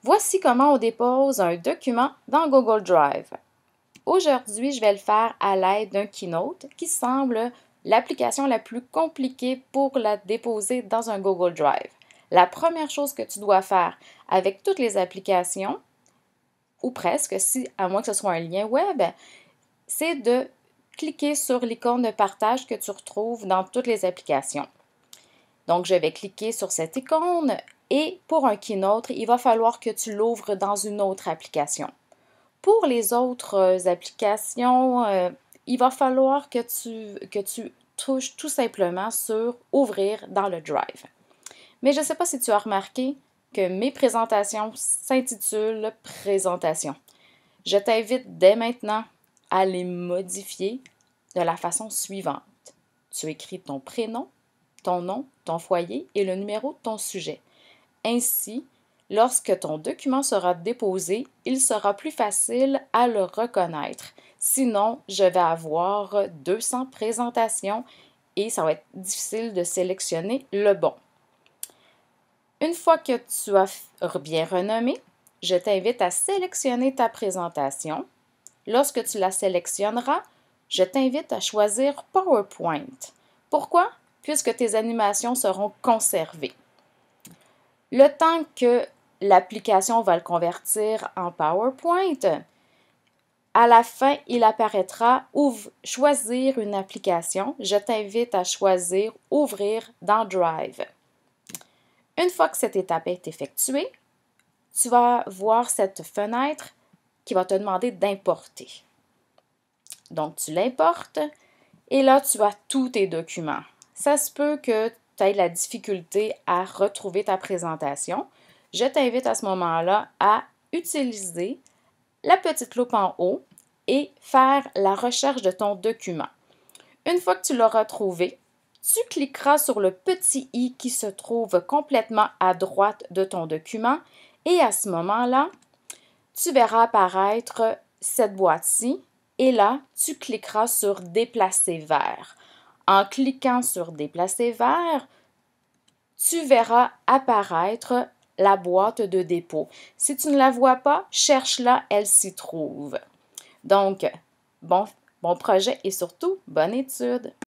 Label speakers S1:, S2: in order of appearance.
S1: Voici comment on dépose un document dans Google Drive. Aujourd'hui, je vais le faire à l'aide d'un Keynote qui semble l'application la plus compliquée pour la déposer dans un Google Drive. La première chose que tu dois faire avec toutes les applications, ou presque, à moins que ce soit un lien web, c'est de cliquer sur l'icône de partage que tu retrouves dans toutes les applications. Donc, je vais cliquer sur cette icône et pour un Keynote, il va falloir que tu l'ouvres dans une autre application. Pour les autres applications, il va falloir que tu touches tout simplement sur Ouvrir dans le Drive. Mais je ne sais pas si tu as remarqué que mes présentations s'intitulent Présentation. Je t'invite dès maintenant à les modifier de la façon suivante. Tu écris ton prénom, ton nom, ton foyer et le numéro de ton sujet. Ainsi, lorsque ton document sera déposé, il sera plus facile à le reconnaître. Sinon, je vais avoir 200 présentations et ça va être difficile de sélectionner le bon. Une fois que tu as bien renommé, je t'invite à sélectionner ta présentation. Lorsque tu la sélectionneras, je t'invite à choisir PowerPoint. Pourquoi? Puisque tes animations seront conservées. Le temps que l'application va le convertir en PowerPoint, à la fin, il apparaîtra « Choisir une application ». Je t'invite à choisir « Ouvrir dans Drive ». Une fois que cette étape est effectuée, tu vas voir cette fenêtre qui va te demander d'importer. Donc, tu l'importes et là, tu as tous tes documents. Ça se peut que tu aies la difficulté à retrouver ta présentation. Je t'invite à ce moment-là à utiliser la petite loupe en haut et faire la recherche de ton document. Une fois que tu l'auras trouvé, tu cliqueras sur le petit i qui se trouve complètement à droite de ton document et à ce moment-là, tu verras apparaître cette boîte-ci et là, tu cliqueras sur « Déplacer vers ». En cliquant sur « Déplacer vers », tu verras apparaître la boîte de dépôt. Si tu ne la vois pas, cherche-la, elle s'y trouve. Donc, bon projet et surtout, bonne étude!